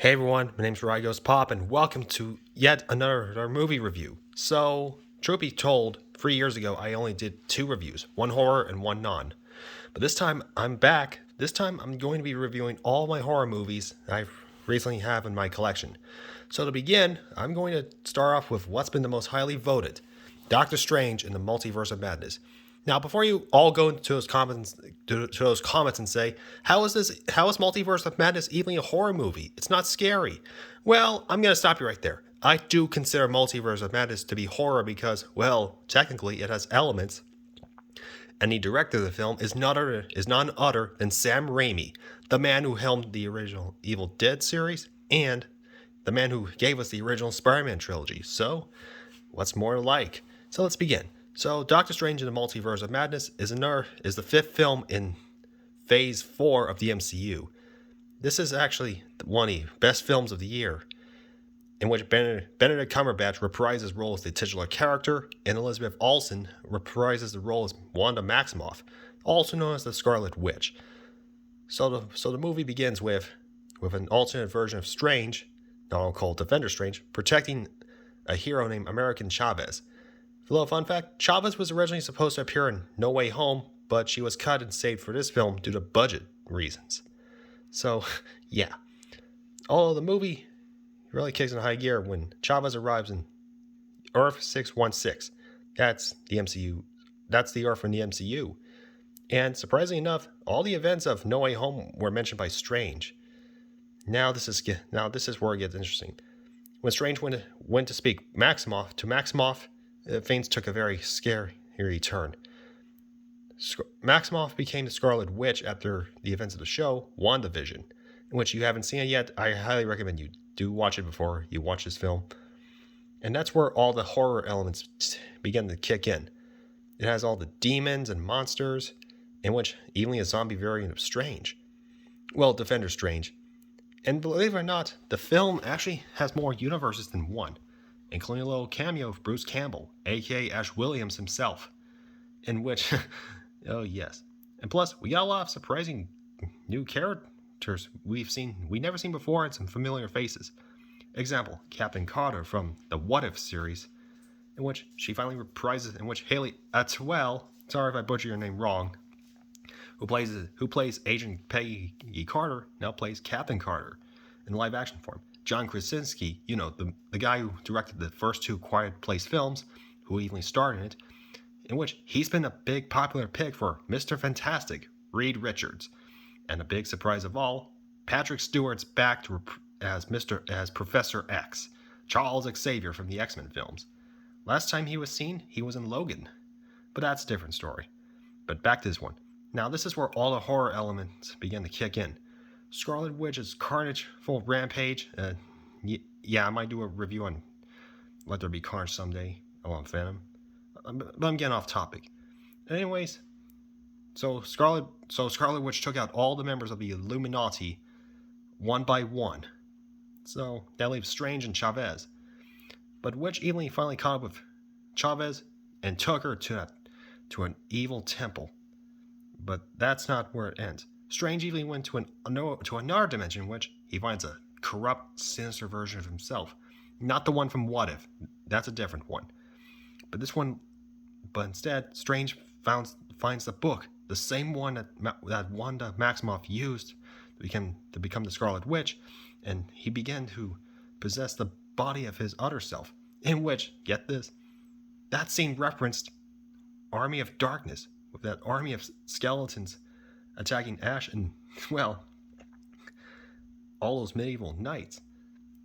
Hey everyone, my name's Rygos Pop, and welcome to yet another movie review. So, truth be told, 3 years ago I only did 2 reviews, one horror and one non. But this time I'm back. This time I'm going to be reviewing all my horror movies that I recently have in my collection. So to begin, I'm going to start off with what's been the most highly voted, Doctor Strange in the Multiverse of Madness. Now, before you all go into those comments and say, how is Multiverse of Madness even a horror movie? It's not scary. Well, I'm gonna stop you right there. I do consider Multiverse of Madness to be horror because, well, technically it has elements, and the director of the film is none other than Sam Raimi, the man who helmed the original Evil Dead series and the man who gave us the original Spider-Man trilogy. So, what's more like? So let's begin. So, Doctor Strange in the Multiverse of Madness is the 5th film in Phase 4 of the MCU. This is actually one of the best films of the year, in which Benedict Cumberbatch reprises his role as the titular character, and Elizabeth Olsen reprises the role as Wanda Maximoff, also known as the Scarlet Witch. So the movie begins with an alternate version of Strange, now called Defender Strange, protecting a hero named American Chavez. For a little fun fact, Chavez was originally supposed to appear in No Way Home, but she was cut and saved for this film due to budget reasons. So, yeah. Although the movie really kicks in high gear when Chavez arrives in Earth 616. That's the MCU. That's the Earth in the MCU. And surprisingly enough, all the events of No Way Home were mentioned by Strange. Now this is where it gets interesting. When Strange went to speak Maximoff, things took a very scary turn. Maximoff became the Scarlet Witch after the events of the show, WandaVision, in which you haven't seen it yet. I highly recommend you do watch it before you watch this film. And that's where all the horror elements begin to kick in. It has all the demons and monsters, in which even a zombie variant of Strange. Well, Defender Strange. And believe it or not, the film actually has more universes than one, including a little cameo of Bruce Campbell, aka Ash Williams himself, in which, oh yes. And plus, we got a lot of surprising new characters we've never seen before, and some familiar faces. Example, Captain Carter from the What If series, in which she finally reprises, in which Haley Atwell, sorry if I butcher your name wrong, who plays Agent Peggy Carter, now plays Captain Carter in live action form. John Krasinski, the guy who directed the first 2 Quiet Place films, who even starred in it, in which he's been a big popular pick for Mr. Fantastic, Reed Richards. And a big surprise of all, Patrick Stewart's back as Professor X, Charles Xavier from the X-Men films. Last time he was seen, he was in Logan. But that's a different story. But back to this one. Now this is where all the horror elements begin to kick in. Scarlet Witch's carnage, full rampage. I might do a review on Let There Be Carnage someday, along with Venom. But I'm getting off topic. Anyways, so Scarlet Witch took out all the members of the Illuminati one by one. So that leaves Strange and Chavez. But Witch evenly finally caught up with Chavez and took her to an evil temple. But that's not where it ends. Strange even went to another dimension in which he finds a corrupt, sinister version of himself. Not the one from What If. That's a different one. But instead, Strange finds the book, the same one that Wanda Maximoff used to become the Scarlet Witch, and he began to possess the body of his other self, in which, get this, that scene referenced Army of Darkness, with that army of skeletons attacking Ash and, well, all those medieval knights.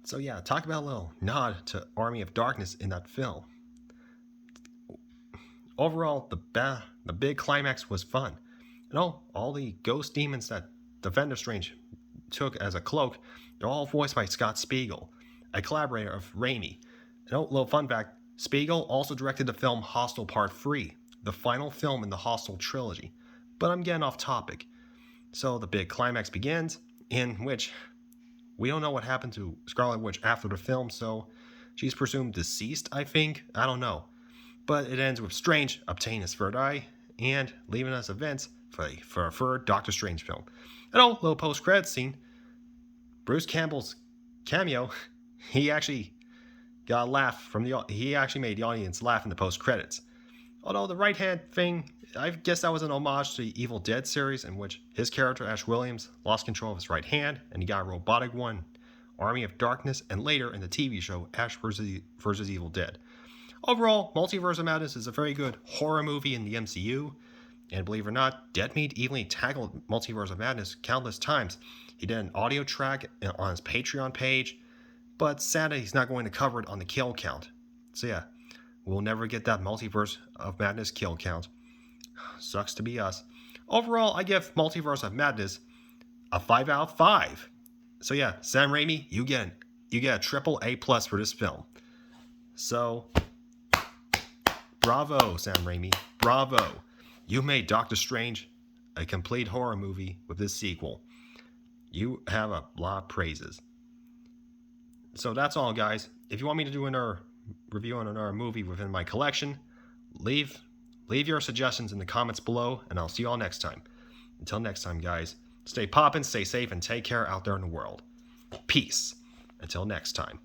So yeah, talk about a little nod to Army of Darkness in that film. Overall, the big climax was fun. And all the ghost demons that Defender Strange took as a cloak, they're all voiced by Scott Spiegel, a collaborator of Raimi. And little fun fact, Spiegel also directed the film Hostel Part 3, the final film in the Hostel trilogy. But I'm getting off topic. So the big climax begins, in which we don't know what happened to Scarlet Witch after the film, so she's presumed deceased, I think. I don't know. But it ends with Strange obtaining his third eye and leaving us events for a third Doctor Strange film. And little post-credits scene, Bruce Campbell's cameo, he actually got a laugh from he actually made the audience laugh in the post credits. Although the right hand thing, I guess that was an homage to the Evil Dead series, in which his character Ash Williams lost control of his right hand and he got a robotic one, Army of Darkness, and later in the TV show Ash vs. Evil Dead. Overall, Multiverse of Madness is a very good horror movie in the MCU, and believe it or not, Dead Meat even tackled Multiverse of Madness countless times. He did an audio track on his Patreon page, but sadly he's not going to cover it on the kill count. So yeah, we'll never get that Multiverse of Madness kill count. Sucks to be us. Overall, I give Multiverse of Madness a 5 out of 5. So yeah, Sam Raimi, you get a triple A+ for this film. So, bravo, Sam Raimi. Bravo. You made Doctor Strange a complete horror movie with this sequel. You have a lot of praises. So that's all, guys. If you want me to do another review on another movie within my collection, leave your suggestions in the comments below, and I'll see you all next time. Until next time, guys, stay poppin', stay safe, and take care out there in the world. Peace. Until next time.